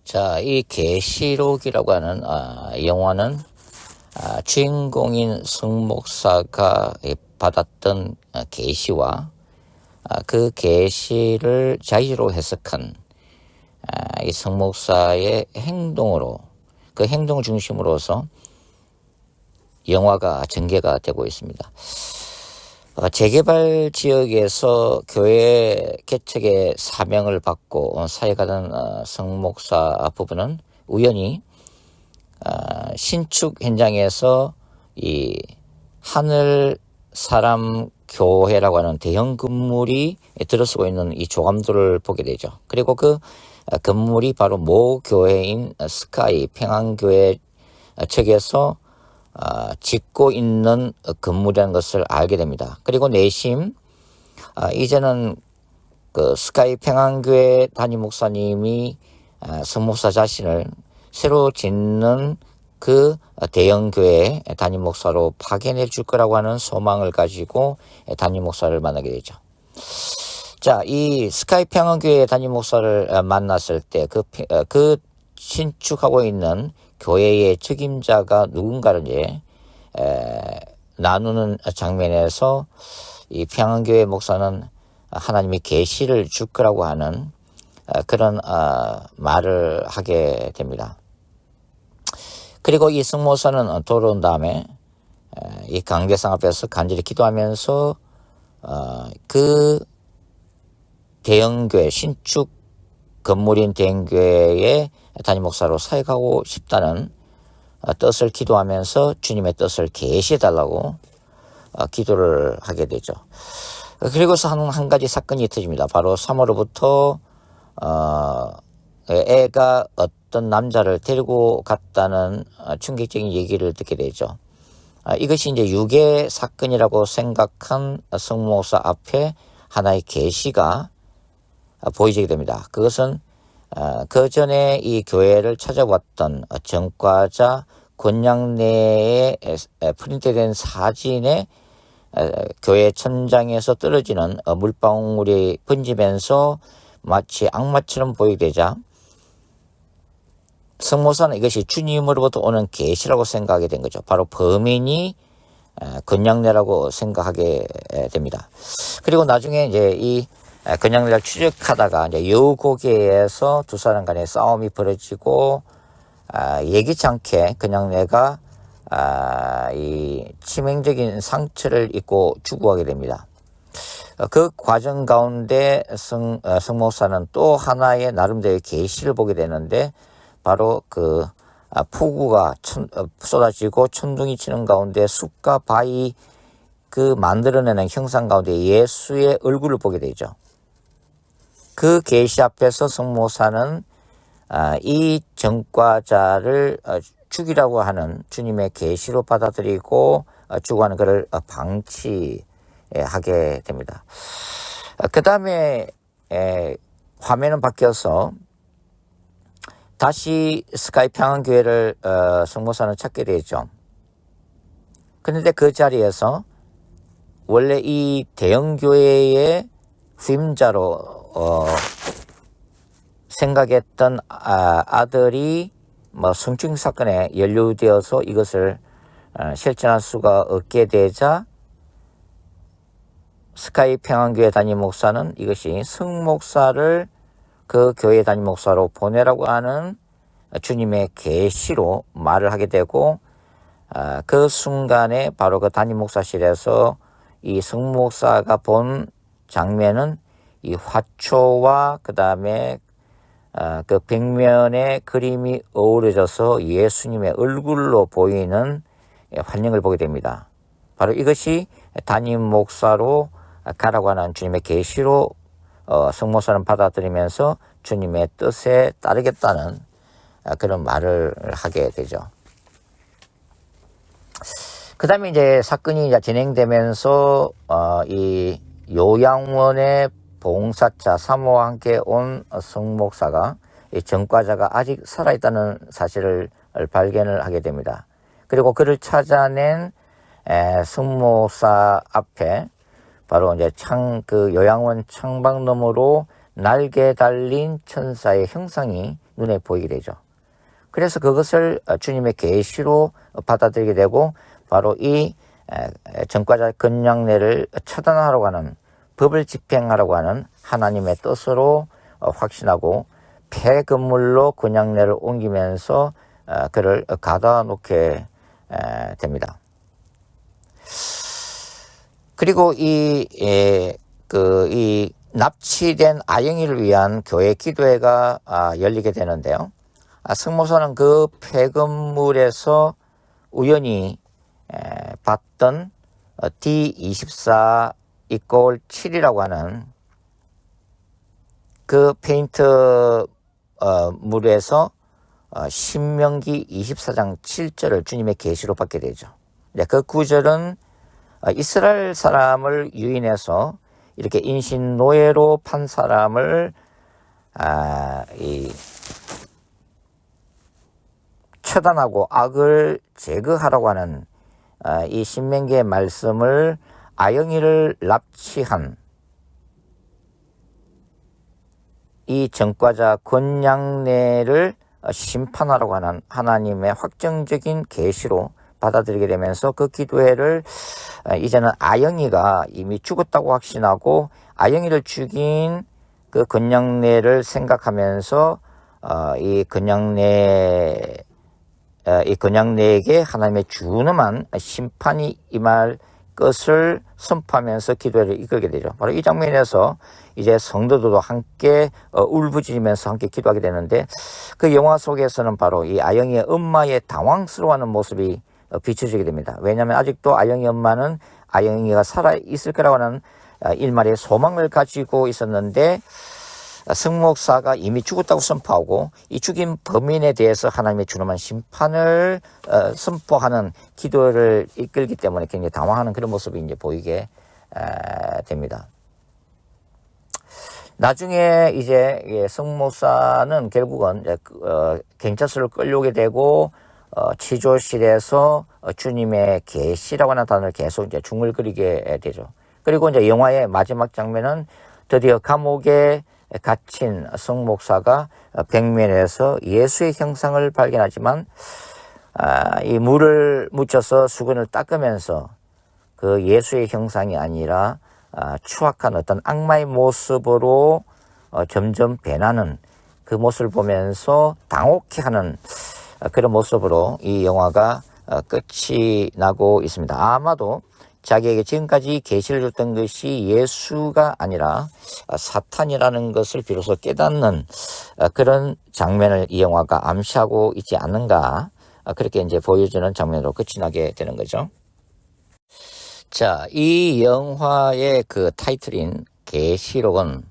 자, 이 계시록이라고 하는 영화는 주인공인 승목사가 받았던 계시와 그 계시를 자의로 해석한 이 승목사의 행동으로, 그 행동을 중심으로서 영화가 전개가 되고 있습니다. 재개발 지역에서 교회 개척의 사명을 받고 사역하던 성목사 부부는 우연히 신축 현장에서 이 하늘 사람 교회라고 하는 대형 건물이 들어서고 있는 이 조감도를 보게 되죠. 그리고 그 건물이 바로 모 교회인 스카이 평안교회 측에서 짓고 있는 건물이라는 것을 알게 됩니다. 그리고 내심 이제는 그 스카이 평안교회 담임 목사님이 성목사 자신을 새로 짓는 그 대형 교회 담임 목사로 파견해 줄 거라고 하는 소망을 가지고 담임 목사를 만나게 되죠. 자, 이 스카이 평안교회 담임 목사를 만났을 때 그 신축하고 있는 교회의 책임자가 누군가를 이제 나누는 장면에서 이 평안교회 목사는 하나님이 계시를 줄 거라고 하는 그런 말을 하게 됩니다. 그리고 이 승모사는 돌아온 다음에 이 강대상 앞에서 간절히 기도하면서 그 대형교회, 신축 건물인 대형교회의 담임 목사로 사역하고 싶다는 뜻을 기도하면서 주님의 뜻을 계시해달라고 기도를 하게 되죠. 그리고서 한 가지 사건이 터집니다. 바로 3월로부터 애가 어떤 남자를 데리고 갔다는 충격적인 얘기를 듣게 되죠. 이것이 이제 유괴 사건이라고 생각한 성목사 앞에 하나의 계시가 보이게 됩니다. 그것은 그 전에 이 교회를 찾아왔던 전과자 권양래에 프린트된 사진에 교회 천장에서 떨어지는 물방울이 번지면서 마치 악마처럼 보이게 되자 성모사는 이것이 주님으로부터 오는 계시라고 생각하게 된 거죠. 바로 범인이 권양래라고 생각하게 됩니다. 그리고 나중에 이제 이 권양래를 추적하다가 이제 여고개에서 두 사람 간의 싸움이 벌어지고 예기치 않게 권양래가 이 치명적인 상처를 입고 죽어가게 됩니다. 그 과정 가운데 성목사는 또 하나의 나름대로의 계시를 보게 되는데 바로 그 폭우가 쏟아지고 천둥이 치는 가운데 숲과 바위 그 만들어내는 형상 가운데 예수의 얼굴을 보게 되죠. 그 계시 앞에서 성모사는 이 전과자를 죽이라고 하는 주님의 계시로 받아들이고 죽어가는 것을 방치하게 됩니다. 그 다음에 화면은 바뀌어서 다시 스카이 평안교회를 성모사는 찾게 되죠. 그런데 그 자리에서 원래 이 대형교회의 후임자로 생각했던 아들이 성추행 사건에 연루되어서 이것을 실천할 수가 없게 되자 스카이 평안교회 담임 목사는 이것이 승목사를 그 교회 담임 목사로 보내라고 하는 주님의 계시로 말을 하게 되고 그 순간에 바로 그 담임 목사실에서 이 승목사가 본 장면은 이 화초와 그 다음에 그 벽면에 그림이 어우러져서 예수님의 얼굴로 보이는 환영을 보게 됩니다. 바로 이것이 담임 목사로 가라고 하는 주님의 계시로 성모사는 받아들이면서 주님의 뜻에 따르겠다는 그런 말을 하게 되죠. 그 다음에 이제 사건이 이제 진행되면서 이 요양원의 봉사자 사모와 함께 온 성목사가 이 전과자가 아직 살아있다는 사실을 발견을 하게 됩니다. 그리고 그를 찾아낸 성목사 앞에 바로 이제 그 요양원 창밖 너머로 날개 달린 천사의 형상이 눈에 보이게 되죠. 그래서 그것을 주님의 계시로 받아들이게 되고 바로 이 전과자 건양례를 처단하려고 하는, 법을 집행하려고 하는 하나님의 뜻으로 확신하고 폐건물로 건양례를 옮기면서 그를 가다 놓게 됩니다. 그리고 이 납치된 아영이를 위한 교회 기도회가 열리게 되는데요. 승모사는 그 폐건물에서 우연히 봤던 D24 = 7이라고 하는 그 페인트 물에서 신명기 24장 7절을 주님의 계시로 받게 되죠. 그 구절은 이스라엘 사람을 유인해서 이렇게 인신노예로 판 사람을 처단하고 악을 제거하라고 하는 이 신명기의 말씀을 아영이를 납치한 이 전과자 건양례를 심판하라고 하는 하나님의 확정적인 계시로 받아들이게 되면서 그 기도회를 이제는 아영이가 이미 죽었다고 확신하고 아영이를 죽인 그 건양례를 생각하면서 이 건양례에게 하나님의 준엄한 심판이 임할 것을 선포하면서 기도회를 이끌게 되죠. 바로 이 장면에서 이제 성도들도 함께 울부짖으면서 함께 기도하게 되는데, 그 영화 속에서는 바로 이 아영이의 엄마의 당황스러워하는 모습이 비춰지게 됩니다. 왜냐하면 아직도 아영이 엄마는 아영이가 살아있을 거라고 하는 일말의 소망을 가지고 있었는데, 승목사가 이미 죽었다고 선포하고 이 죽인 범인에 대해서 하나님의 준엄한 심판을 선포하는 기도를 이끌기 때문에 굉장히 당황하는 그런 모습이 이제 보이게 됩니다. 나중에 이제 승목사는 결국은 경찰서를 끌려오게 되고 치조실에서 주님의 계시라고 하는 단어를 계속 이제 중얼거리게 되죠. 그리고 이제 영화의 마지막 장면은 드디어 감옥에 갇힌 승목사가 벽면에서 예수의 형상을 발견하지만 이 물을 묻혀서 수건을 닦으면서 그 예수의 형상이 아니라 추악한 어떤 악마의 모습으로 점점 변하는 그 모습을 보면서 당혹해하는 그런 모습으로 이 영화가 끝이 나고 있습니다. 아마도 자기에게 지금까지 계시를 줬던 것이 예수가 아니라 사탄이라는 것을 비로소 깨닫는 그런 장면을 이 영화가 암시하고 있지 않는가, 그렇게 이제 보여주는 장면으로 끝이 나게 되는 거죠. 자, 이 영화의 그 타이틀인 계시록은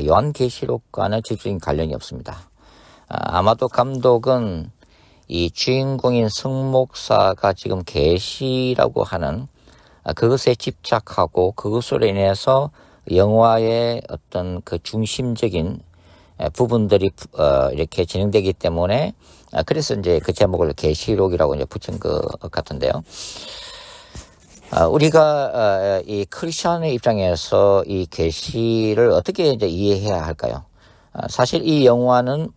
요한계시록과는 직접적인 관련이 없습니다. 아마도 감독은 이 주인공인 승목사가 지금 계시라고 하는 그것에 집착하고 그것으로 인해서 영화의 어떤 그 중심적인 부분들이 이렇게 진행되기 때문에 그래서 이제 그 제목을 계시록이라고 이제 붙인 것 같은데요. 우리가 이 크리스천의 입장에서 이 계시를 어떻게 이제 이해해야 할까요? 사실 이 영화는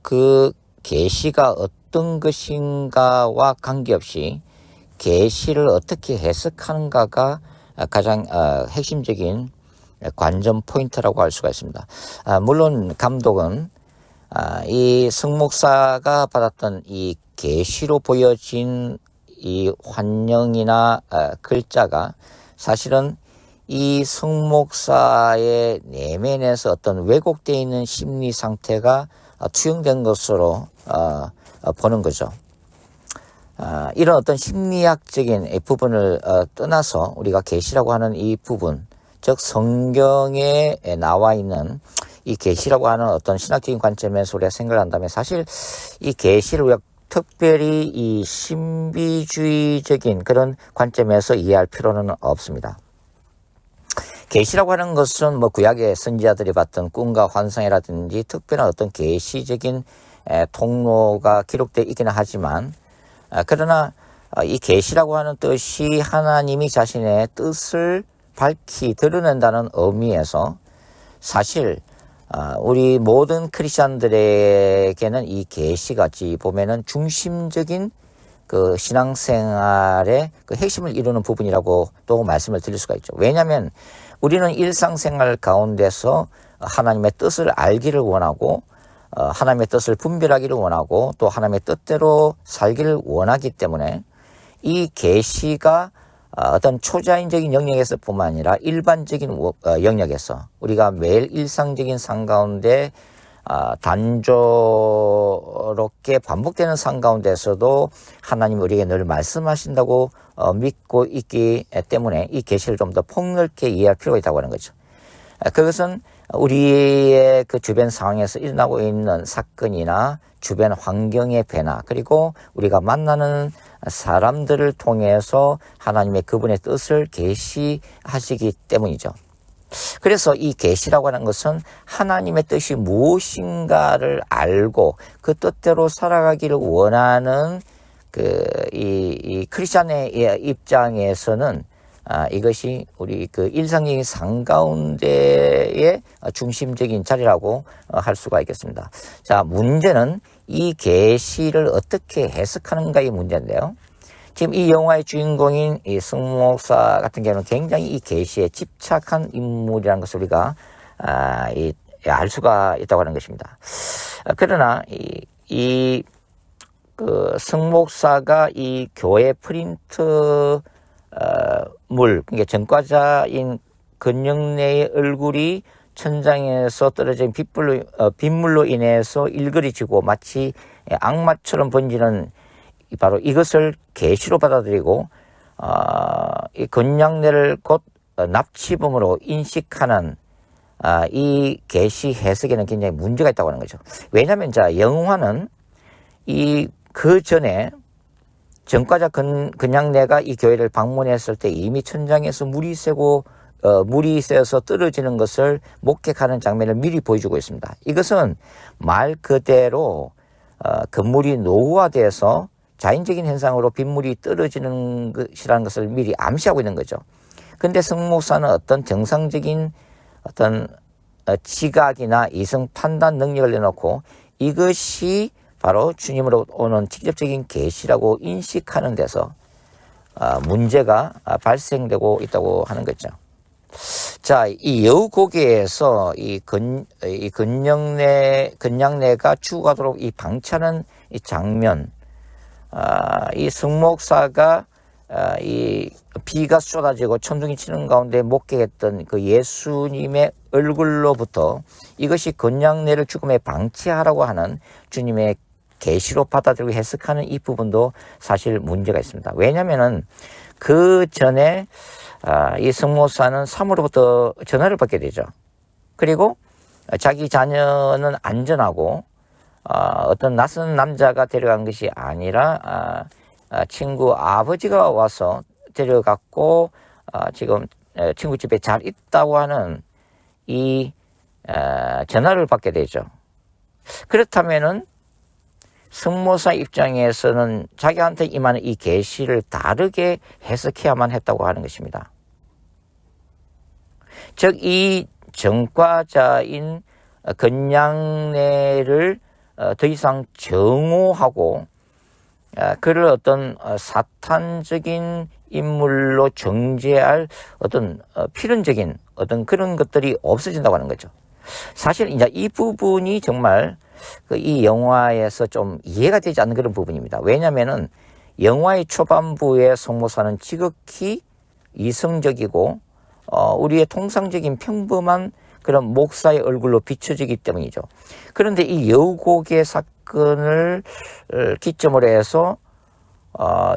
그 계시가 어떤 것인가와 관계없이 계시를 어떻게 해석하는가가 가장 핵심적인 관전 포인트라고 할 수가 있습니다. 물론 감독은 이 승목사가 받았던 이 계시로 보여진 이 환영이나 글자가 사실은 이 승목사의 내면에서 어떤 왜곡되어 있는 심리 상태가 투영된 것으로 보는 거죠. 이런 어떤 심리학적인 부분을 떠나서 우리가 계시라고 하는 이 부분, 즉 성경에 나와 있는 이 계시라고 하는 어떤 신학적인 관점에서 우리가 생각을 한다면 사실 이 계시를 우리가 특별히 이 신비주의적인 그런 관점에서 이해할 필요는 없습니다. 계시라고 하는 것은 뭐 구약의 선지자들이 봤던 꿈과 환상이라든지 특별한 어떤 계시적인 통로가 기록되어 있기는 하지만, 그러나 이 계시라고 하는 뜻이 하나님이 자신의 뜻을 밝히 드러낸다는 의미에서 사실 우리 모든 크리스천들에게는 이 계시가 어찌 보면은 중심적인 그 신앙생활의 그 핵심을 이루는 부분이라고 또 말씀을 드릴 수가 있죠. 왜냐하면 우리는 일상생활 가운데서 하나님의 뜻을 알기를 원하고 하나님의 뜻을 분별하기를 원하고 또 하나님의 뜻대로 살기를 원하기 때문에 이 계시가 어떤 초자연적인 영역에서 뿐만 아니라 일반적인 영역에서 우리가 매일 일상적인 삶 가운데 단조롭게 반복되는 삶 가운데서도 하나님 우리에게 늘 말씀하신다고 믿고 있기 때문에 이 계시를 좀 더 폭넓게 이해할 필요가 있다고 하는 거죠. 그것은 우리의 그 주변 상황에서 일어나고 있는 사건이나 주변 환경의 변화, 그리고 우리가 만나는 사람들을 통해서 하나님의 그분의 뜻을 계시하시기 때문이죠. 그래서 이 계시라고 하는 것은 하나님의 뜻이 무엇인가를 알고 그 뜻대로 살아가기를 원하는 이 크리스찬의 입장에서는 이것이 우리 그 일상적인 삶 가운데의 중심적인 자리라고 할 수가 있겠습니다. 자, 문제는 이 계시를 어떻게 해석하는가의 문제인데요. 지금 이 영화의 주인공인 이 승목사 같은 경우는 굉장히 이 계시에 집착한 인물이라는 것을 우리가 알 수가 있다고 하는 것입니다. 그러나 그 승목사가 이 교회 프린트 그러니까 전과자인 근영래의 얼굴이 천장에서 떨어진 빗물로 인해서 일그러지고 마치 악마처럼 번지는 바로 이것을 계시로 받아들이고 이 근영래를 곧 납치범으로 인식하는 이 계시 해석에는 굉장히 문제가 있다고 하는 거죠. 왜냐하면 영화는 그 전에 전과자 근양내가 이 교회를 방문했을 때 이미 천장에서 물이 새어서 떨어지는 것을 목격하는 장면을 미리 보여주고 있습니다. 이것은 말 그대로 건물이 노후화돼서 자연적인 현상으로 빗물이 떨어지는 것이라는 것을 미리 암시하고 있는 거죠. 근데 성목사는 어떤 정상적인 어떤 지각이나 이성 판단 능력을 내놓고 이것이 바로 주님으로 오는 직접적인 계시라고 인식하는 데서 문제가 발생되고 있다고 하는 거죠. 자, 이 여우고개에서 이 근양내가 죽어가도록 이 방치하는 이 장면, 이 승목사가 이 비가 쏟아지고 천둥이 치는 가운데 목격했던 그 예수님의 얼굴로부터 이것이 근양내를 죽음에 방치하라고 하는 주님의 계시로 받아들이고 해석하는 이 부분도 사실 문제가 있습니다. 왜냐하면은 그 전에 이 승모사는 사무로부터 전화를 받게 되죠. 그리고 자기 자녀는 안전하고 어떤 낯선 남자가 데려간 것이 아니라 친구 아버지가 와서 데려갔고 지금 친구 집에 잘 있다고 하는 이 전화를 받게 되죠. 그렇다면은 승모사 입장에서는 자기한테 임하는 이 계시를 다르게 해석해야만 했다고 하는 것입니다. 즉, 이 전과자인 근양내를 더 이상 정오하고 그를 어떤 사탄적인 인물로 정죄할 어떤 필연적인 어떤 그런 것들이 없어진다고 하는 거죠. 사실 이제 이 부분이 정말 이 영화에서 좀 이해가 되지 않는 그런 부분입니다. 왜냐하면은 영화의 초반부의 성모사는 지극히 이성적이고 우리의 통상적인 평범한 그런 목사의 얼굴로 비춰지기 때문이죠. 그런데 이 여우고개 사건을 기점으로 해서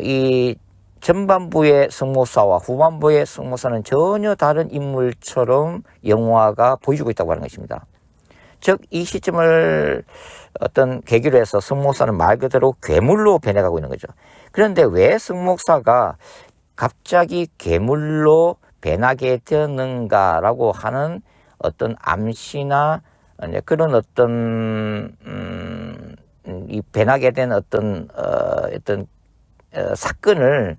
이 전반부의 성모사와 후반부의 성모사는 전혀 다른 인물처럼 영화가 보여주고 있다고 하는 것입니다. 즉, 이 시점을 어떤 계기로 해서 성목사는 말 그대로 괴물로 변해가고 있는 거죠. 그런데 왜 성목사가 갑자기 괴물로 변하게 되었는가라고 하는 어떤 암시나 그런 어떤 이 변하게 된 어떤 사건을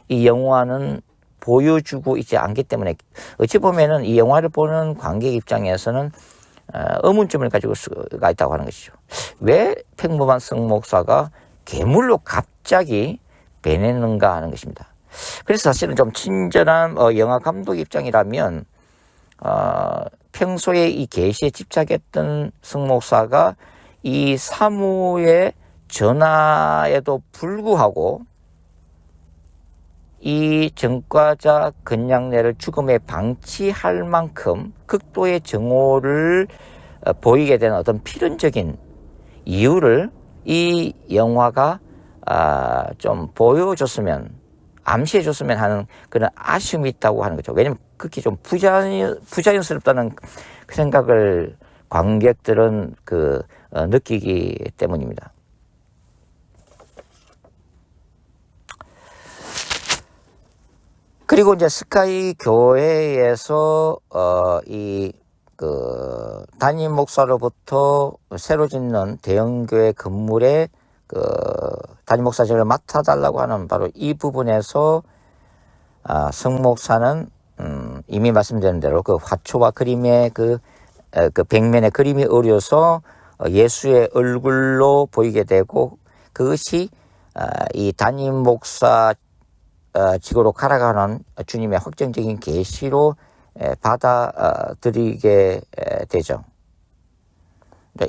이 영화는 보여주고 있지 않기 때문에 어찌 보면은 이 영화를 보는 관객 입장에서는 의문점을 가지고 수가 있다고 하는 것이죠. 왜 평범한 성목사가 괴물로 갑자기 변했는가 하는 것입니다. 그래서 사실은 좀 친절한 영화 감독 입장이라면 평소에 이 계시에 집착했던 성목사가 이 사무의 전하에도 불구하고 이 전과자 건양례를 죽음에 방치할 만큼 극도의 정오를 보이게 된 어떤 필연적인 이유를 이 영화가 좀 보여줬으면, 암시해줬으면 하는 그런 아쉬움이 있다고 하는 거죠. 왜냐하면 극히 좀 부자연스럽다는 그 생각을 관객들은 느끼기 때문입니다. 그리고 이제 스카이 교회에서 담임 목사로부터 새로 짓는 대형교회 건물에 담임 목사직을 맡아달라고 하는 바로 이 부분에서 성목사는 이미 말씀드린 대로 그 화초와 그림의 그 벽면에 그림이 어려서 예수의 얼굴로 보이게 되고, 그것이 이 담임 목사 직으로 갈아가는 주님의 확정적인 계시로 받아들이게 되죠.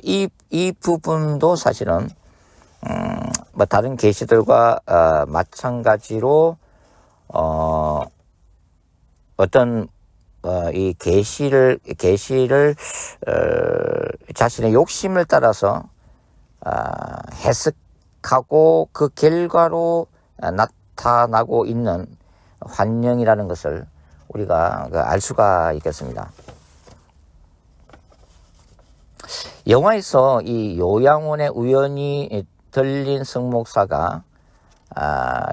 이 부분도 사실은 다른 계시들과 마찬가지로 어떤 이 계시를 자신의 욕심을 따라서 해석하고 그 결과로 나타나고 있는 환영이라는 것을 우리가 알 수가 있겠습니다. 영화에서 이 요양원에 우연히 들린 성목사가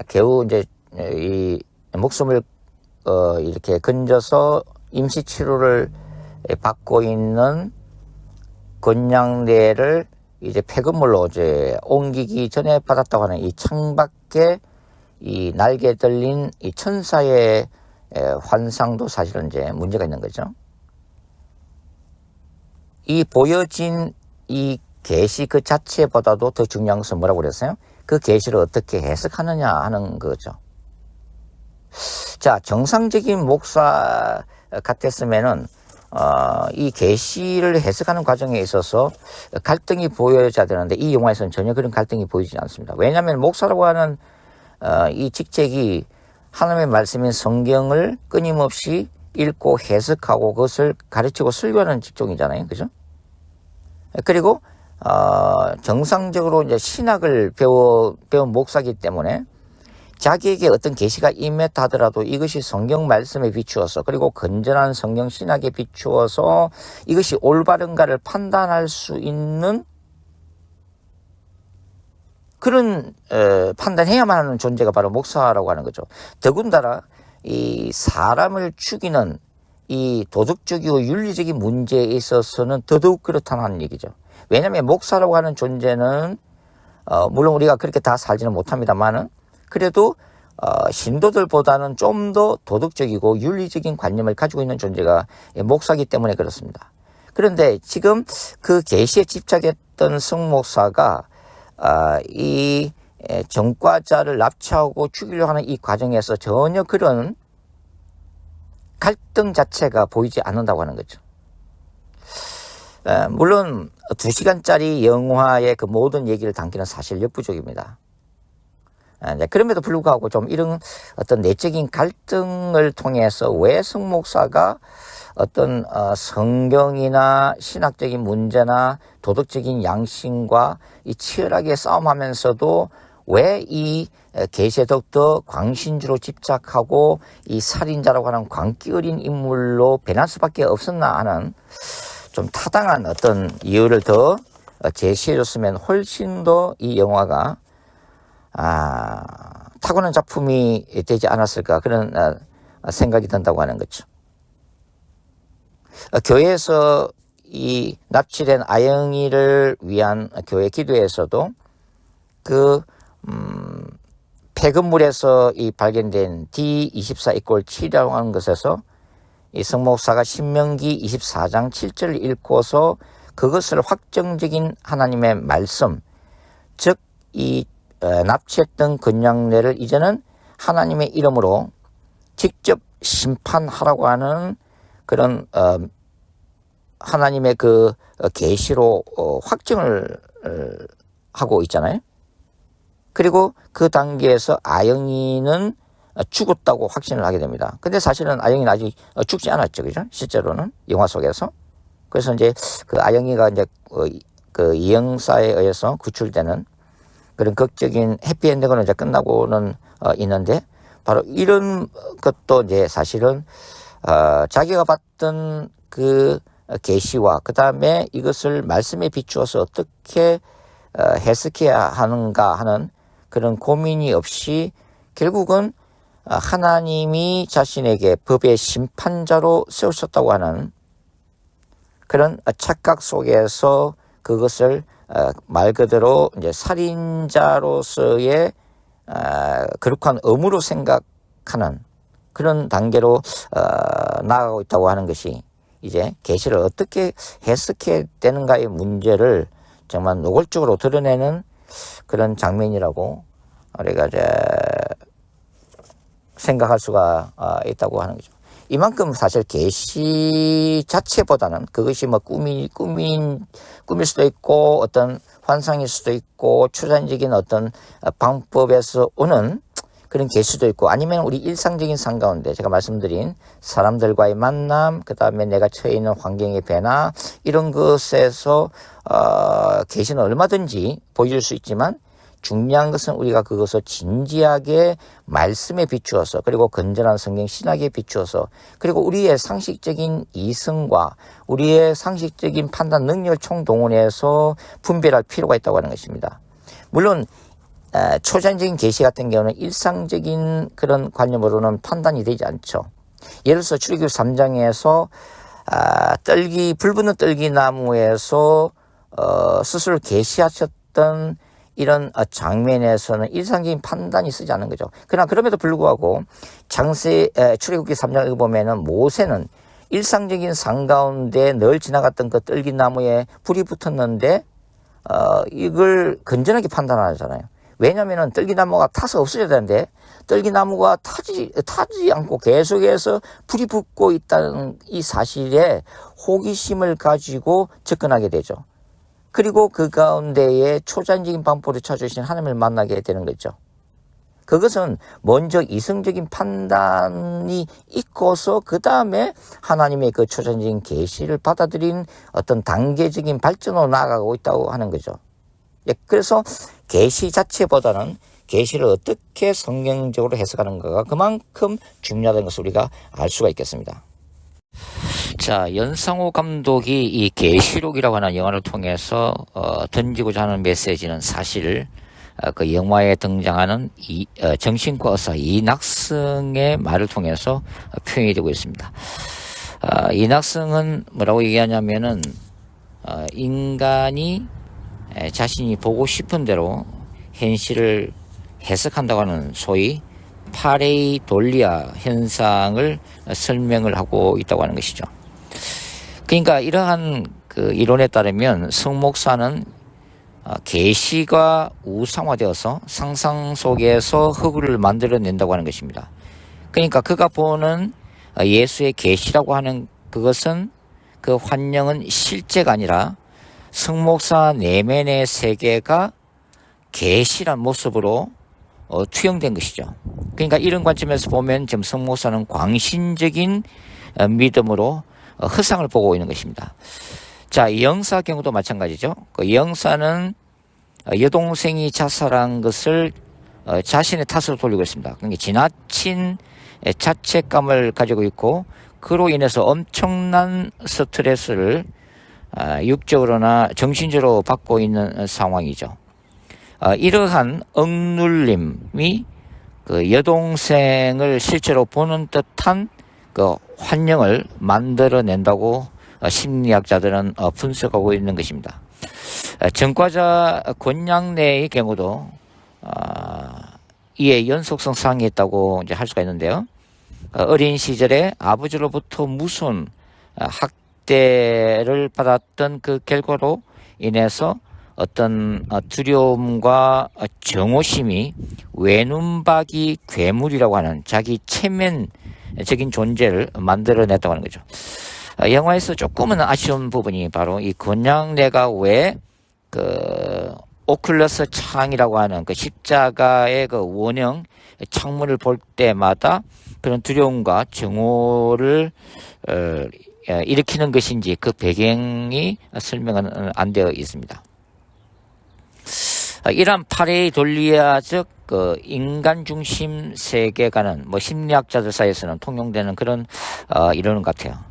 겨우 이제 이 목숨을 이렇게 건져서 임시 치료를 받고 있는 건양례를 이제 폐건물로 이제 옮기기 전에 받았다고 하는 이 창밖에 이 날개 들린 이 천사의 환상도 사실은 이제 문제가 있는 거죠. 이 보여진 이 계시 그 자체보다도 더 중요한 것은 뭐라고 그랬어요? 그 계시를 어떻게 해석하느냐 하는 거죠. 자, 정상적인 목사 같았으면은 이 계시를 해석하는 과정에 있어서 갈등이 보여져야 되는데, 이 영화에서는 전혀 그런 갈등이 보이지 않습니다. 왜냐하면 목사라고 하는 이 직책이 하나님의 말씀인 성경을 끊임없이 읽고 해석하고 그것을 가르치고 설교하는 직종이잖아요. 그죠? 그리고 정상적으로 이제 신학을 배운 목사이기 때문에 자기에게 어떤 계시가 임했다 하더라도 이것이 성경 말씀에 비추어서, 그리고 건전한 성경 신학에 비추어서 이것이 올바른가를 판단할 수 있는 그런 판단해야만 하는 존재가 바로 목사라고 하는 거죠. 더군다나 이 사람을 죽이는 이 도덕적이고 윤리적인 문제에 있어서는 더더욱 그렇다는 얘기죠. 왜냐하면 목사라고 하는 존재는 물론 우리가 그렇게 다 살지는 못합니다만은 그래도 신도들보다는 좀 더 도덕적이고 윤리적인 관념을 가지고 있는 존재가 목사이기 때문에 그렇습니다. 그런데 지금 그 계시에 집착했던 성목사가 이 전과자를 납치하고 죽이려고 하는 이 과정에서 전혀 그런 갈등 자체가 보이지 않는다고 하는 거죠. 물론 2시간짜리 영화의 그 모든 얘기를 담기는 사실 역부족입니다. 그럼에도 불구하고 좀 이런 어떤 내적인 갈등을 통해서 왜 성목사가 어떤 성경이나 신학적인 문제나 도덕적인 양심과 이 치열하게 싸움하면서도 왜 이 계시에 더욱더 광신주로 집착하고 이 살인자라고 하는 광기 어린 인물로 변할 수밖에 없었나 하는 좀 타당한 어떤 이유를 더 제시해줬으면 훨씬 더 이 영화가 타고난 작품이 되지 않았을까, 그런 생각이 든다고 하는 거죠. 교회에서 이 납치된 아영이를 위한 교회 기도에서도 그 폐건물에서 이 발견된 D24 = 7이라고 하는 것에서 이 성목사가 신명기 24장 7절을 읽고서 그것을 확정적인 하나님의 말씀, 즉 이 납치했던 건양내를 이제는 하나님의 이름으로 직접 심판하라고 하는 그런 하나님의 그 계시로 확정을 하고 있잖아요. 그리고 그 단계에서 아영이는 죽었다고 확신을 하게 됩니다. 근데 사실은 아영이는 아직 죽지 않았죠. 그죠? 실제로는 영화 속에서. 그래서 이제 그 아영이가 이제 그 이영사에 의해서 구출되는 그런 극적인 해피엔딩으로 이제 끝나고는 있는데, 바로 이런 것도 이제 사실은 자기가 봤던 그 계시와 그 다음에 이것을 말씀에 비추어서 어떻게 해석해야 하는가 하는 그런 고민이 없이 결국은 하나님이 자신에게 법의 심판자로 세우셨다고 하는 그런 착각 속에서 그것을 말 그대로 이제 살인자로서의 거룩한 의무로 생각하는 그런 단계로 나아가고 있다고 하는 것이 이제 계시를 어떻게 해석해야 되는가의 문제를 정말 노골적으로 드러내는 그런 장면이라고 우리가 이제 생각할 수가 있다고 하는 거죠. 이만큼 사실 계시 자체보다는 그것이 뭐 꿈일 수도 있고 어떤 환상일 수도 있고 추상적인 어떤 방법에서 오는 그런 계시도 있고, 아니면 우리 일상적인 삶 가운데 제가 말씀드린 사람들과의 만남, 그 다음에 내가 처해 있는 환경의 변화, 이런 것에서 계시는 얼마든지 보여줄 수 있지만, 중요한 것은 우리가 그것을 진지하게 말씀에 비추어서, 그리고 건전한 성경 신학에 비추어서, 그리고 우리의 상식적인 이성과 우리의 상식적인 판단 능력을 총동원해서 분별할 필요가 있다고 하는 것입니다. 물론 초자연적인 계시 같은 경우는 일상적인 그런 관념으로는 판단이 되지 않죠. 예를 들어서 출애굽기 3장에서 불붙는 떨기나무에서 스스로 계시하셨던 이런 장면에서는 일상적인 판단이 쓰지 않는 거죠. 그러나 그럼에도 불구하고 출애굽기 3장을 읽어보면은 모세는 일상적인 산 가운데 늘 지나갔던 그 떨기나무에 불이 붙었는데 이걸 건전하게 판단하잖아요. 왜냐면은 떨기나무가 타서 없어져야 되는데 떨기나무가 타지 않고 계속해서 불이 붙고 있다는 이 사실에 호기심을 가지고 접근하게 되죠. 그리고 그 가운데에 초자연적인 방법으로 찾아주신 하나님을 만나게 되는 거죠. 그것은 먼저 이성적인 판단이 있고서 그 다음에 하나님의 그 초자연적인 계시를 받아들인 어떤 단계적인 발전으로 나아가고 있다고 하는 거죠. 그래서 계시 자체보다는 계시를 어떻게 성경적으로 해석하는가가 그만큼 중요하다는 것을 우리가 알 수가 있겠습니다. 자, 연상호 감독이 이 계시록이라고 하는 영화를 통해서 던지고자 하는 메시지는 사실 그 영화에 등장하는 정신과 의사 이낙승의 말을 통해서 표현이 되고 있습니다. 이낙승은 뭐라고 얘기하냐면은 인간이 자신이 보고 싶은 대로 현실을 해석한다고 하는 소위 파레이돌리아 현상을 설명을 하고 있다고 하는 것이죠. 그러니까 이러한 그 이론에 따르면 성목사는 계시가 우상화되어서 상상 속에서 허구를 만들어낸다고 하는 것입니다. 그러니까 그가 보는 예수의 계시라고 하는 그것은 그 환영은 실제가 아니라 성목사 내면의 세계가 계시란 모습으로 투영된 것이죠. 그러니까 이런 관점에서 보면 지금 성목사는 광신적인 믿음으로 허상을 보고 있는 것입니다. 자, 이 영사 경우도 마찬가지죠. 그 영사는 여동생이 자살한 것을 자신의 탓으로 돌리고 있습니다. 그러니까 지나친 자책감을 가지고 있고 그로 인해서 엄청난 스트레스를 육적으로나 정신적으로 받고 있는 상황이죠. 이러한 억눌림이 그 여동생을 실제로 보는 듯한 그 환영을 만들어낸다고 심리학자들은 분석하고 있는 것입니다. 전과자 권양래의 경우도 이에 연속성 상이 있다고 이제 할 수가 있는데요. 어린 시절에 아버지로부터 무슨 학대를 받았던 그 결과로 인해서 어떤 두려움과 정오심이 외눈박이 괴물이라고 하는 자기 체면적인 존재를 만들어냈다고 하는 거죠. 영화에서 조금은 아쉬운 부분이 바로 이 권양래가 왜 그 오큘러스 창이라고 하는 그 십자가의 그 원형 창문을 볼 때마다 그런 두려움과 증오를 일으키는 것인지 그 배경이 설명은 안 되어 있습니다. 이러한 파레이돌리아적 그 인간 중심 세계관은 뭐 심리학자들 사이에서는 통용되는 그런 이론인 것 같아요.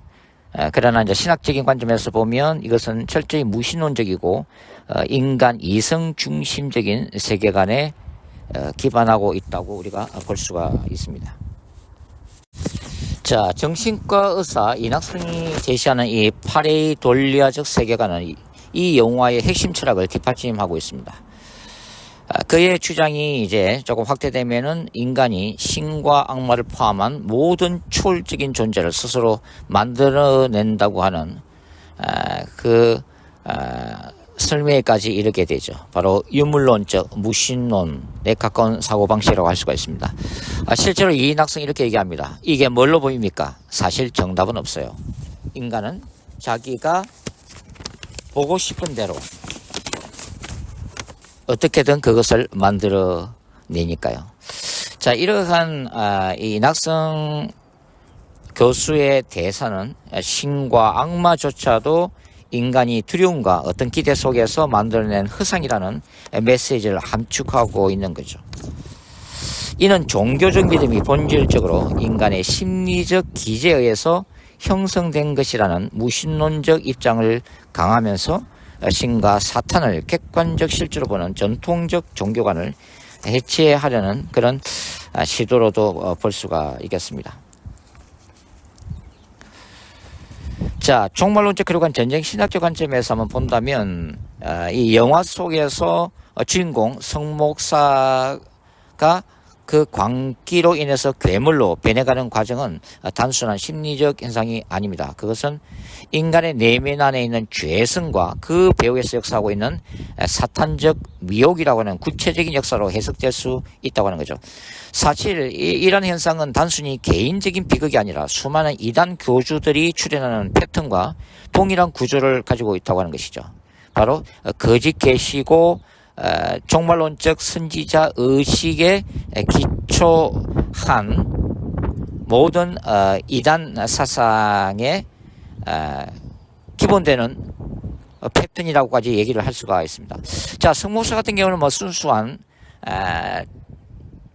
그러나 이제 신학적인 관점에서 보면 이것은 철저히 무신론적이고 인간 이성 중심적인 세계관에 기반하고 있다고 우리가 볼 수가 있습니다. 자, 정신과 의사 이낙선이 제시하는 이 파레이돌리아적 세계관은 이 영화의 핵심 철학을 뒷받침하고 있습니다. 그의 주장이 이제 조금 확대되면은 인간이 신과 악마를 포함한 모든 초월적인 존재를 스스로 만들어낸다고 하는 설명에까지 이르게 되죠. 바로 유물론적 무신론에 가까운 사고방식이라고 할 수가 있습니다. 실제로 이낙성이 이렇게 얘기합니다. 이게 뭘로 보입니까? 사실 정답은 없어요. 인간은 자기가 보고 싶은 대로 어떻게든 그것을 만들어내니까요. 자, 이러한 이 이낙성 교수의 대사는 신과 악마조차도 인간이 두려움과 어떤 기대 속에서 만들어낸 허상이라는 메시지를 함축하고 있는 거죠. 이는 종교적 믿음이 본질적으로 인간의 심리적 기제에 의해서 형성된 것이라는 무신론적 입장을 강하면서 신과 사탄을 객관적 실제로 보는 전통적 종교관을 해체하려는 그런 시도로도 볼 수가 있겠습니다. 자, 종말론적 그리고 전쟁 신학적 관점에서 한번 본다면 이 영화 속에서 주인공 성목사가 그 광기로 인해서 괴물로 변해가는 과정은 단순한 심리적 현상이 아닙니다. 그것은 인간의 내면 안에 있는 죄성과 그 배후에서 역사하고 있는 사탄적 미혹이라고 하는 구체적인 역사로 해석될 수 있다고 하는 거죠. 사실 이런 현상은 단순히 개인적인 비극이 아니라 수많은 이단 교주들이 출현하는 패턴과 동일한 구조를 가지고 있다고 하는 것이죠. 바로 거짓 계시고 종말론적 선지자 의식에 기초한 모든 이단 사상의 기본되는 패턴이라고까지 얘기를 할 수가 있습니다. 자, 성목사 같은 경우는 뭐 순수한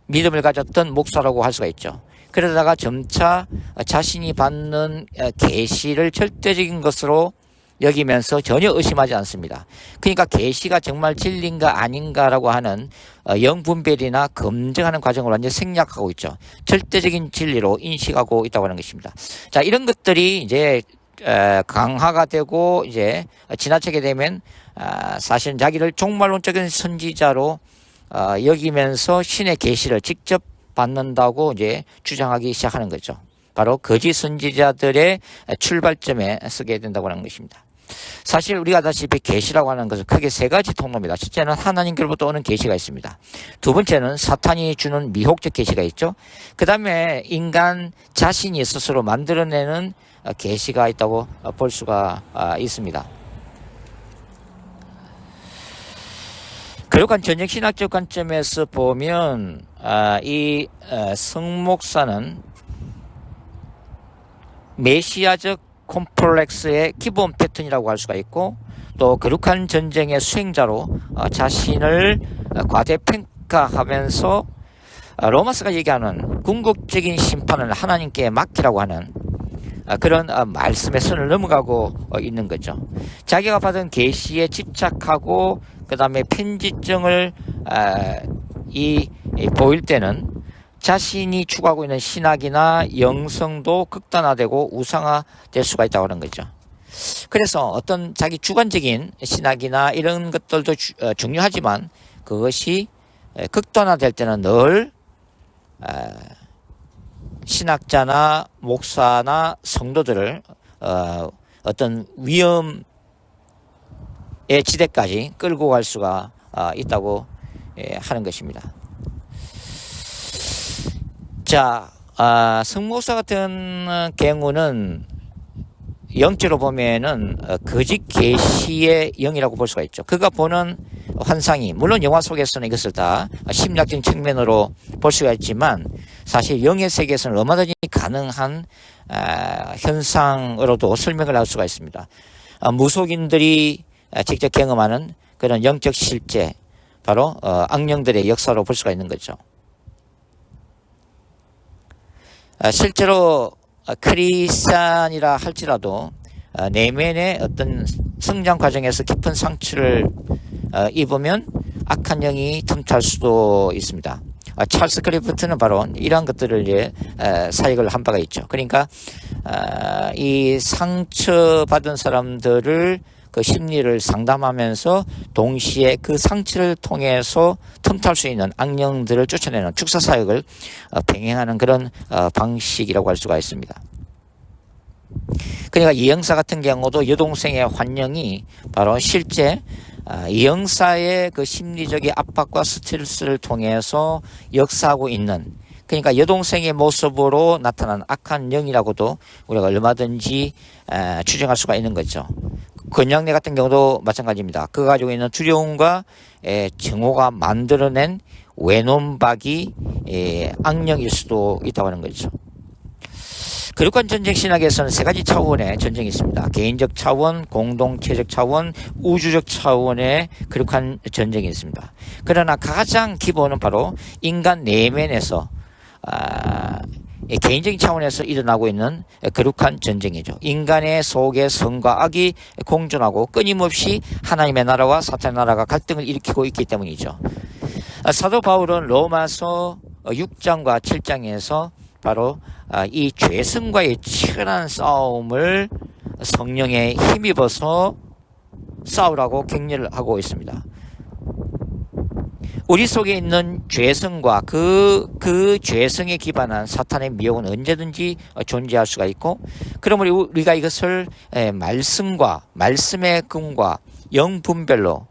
믿음을 가졌던 목사라고 할 수가 있죠. 그러다가 점차 자신이 받는 계시를 절대적인 것으로 여기면서 전혀 의심하지 않습니다. 그러니까 계시가 정말 진리인가 아닌가라고 하는 영분별이나 검증하는 과정을 완전히 생략하고 있죠. 절대적인 진리로 인식하고 있다고 하는 것입니다. 자, 이런 것들이 이제 강화가 되고 이제 지나치게 되면 사실은 자기를 종말론적인 선지자로 여기면서 신의 계시를 직접 받는다고 이제 주장하기 시작하는 거죠. 바로 거짓 선지자들의 출발점에 서게 된다고 하는 것입니다. 사실 우리가 아다시피 계시라고 하는 것은 크게 세 가지 통로입니다. 첫째는 하나님께로부터 오는 계시가 있습니다. 두 번째는 사탄이 주는 미혹적 계시가 있죠. 그 다음에 인간 자신이 스스로 만들어내는 계시가 있다고 볼 수가 있습니다. 그러한 전쟁 신학적 관점에서 보면 이 성목사는 메시아적 콤플렉스의 기본 패턴이라고 할 수가 있고, 또 거룩한 전쟁의 수행자로 자신을 과대평가하면서 로마서가 얘기하는 궁극적인 심판을 하나님께 맡기라고 하는 그런 말씀의 선을 넘어가고 있는 거죠. 자기가 받은 계시에 집착하고 그 다음에 편집증을 보일 때는 자신이 추구하고 있는 신학이나 영성도 극단화되고 우상화될 수가 있다고 하는 거죠. 그래서 어떤 자기 주관적인 신학이나 이런 것들도 중요하지만 그것이 극단화될 때는 늘 신학자나 목사나 성도들을 어떤 위험의 지대까지 끌고 갈 수가 있다고 하는 것입니다. 자, 성목사 같은 경우는 영적으로 보면은 거짓 계시의 영이라고 볼 수가 있죠. 그가 보는 환상이 물론 영화 속에서는 이것을 다 심리학적인 측면으로 볼 수가 있지만 사실 영의 세계에서는 얼마든지 가능한 현상으로도 설명을 할 수가 있습니다. 무속인들이 직접 경험하는 그런 영적 실제, 바로 악령들의 역사로 볼 수가 있는 거죠. 실제로 크리스찬이라 할지라도 내면의 어떤 성장 과정에서 깊은 상처를 입으면 악한 영이 틈탈 수도 있습니다. 찰스 크리프트는 바로 이러한 것들을 사역을 한 바가 있죠. 그러니까 이 상처받은 사람들을 그 심리를 상담하면서 동시에 그 상처를 통해서 틈탈 수 있는 악령들을 쫓아내는 축사 사역을 병행하는 그런 방식이라고 할 수가 있습니다. 그러니까 이 형사 같은 경우도 여동생의 환영이 바로 실제 이 형사의 그 심리적인 압박과 스트레스를 통해서 역사하고 있는, 그러니까 여동생의 모습으로 나타난 악한 영이라고도 우리가 얼마든지 추정할 수가 있는 거죠. 권양래 같은 경우도 마찬가지입니다. 그가 가지고 있는 두려움과 정오가 만들어낸 외놈박이 악령일 수도 있다고 하는 거죠. 거룩한 전쟁 신학에서는 세 가지 차원의 전쟁이 있습니다. 개인적 차원, 공동체적 차원, 우주적 차원의 거룩한 전쟁이 있습니다. 그러나 가장 기본은 바로 인간 내면에서 개인적인 차원에서 일어나고 있는 거룩한 전쟁이죠. 인간의 속에 성과 악이 공존하고 끊임없이 하나님의 나라와 사탄의 나라가 갈등을 일으키고 있기 때문이죠. 사도 바울은 로마서 6장과 7장에서 바로 이 죄성과의 치열한 싸움을 성령에 힘입어서 싸우라고 격려를 하고 있습니다. 우리 속에 있는 죄성과 그 죄성에 기반한 사탄의 미혹은 언제든지 존재할 수가 있고, 그러므로 우리가 이것을 말씀과 말씀의 금과 영분별로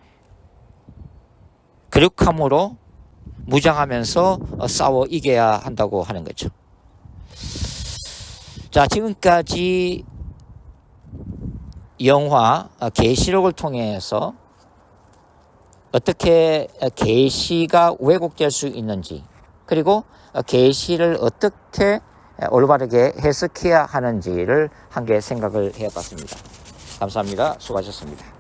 거룩함으로 무장하면서 싸워 이겨야 한다고 하는 거죠. 자, 지금까지 영화 계시록을 통해서 어떻게 계시가 왜곡될 수 있는지, 그리고 계시를 어떻게 올바르게 해석해야 하는지를 한 개 생각을 해봤습니다. 감사합니다. 수고하셨습니다.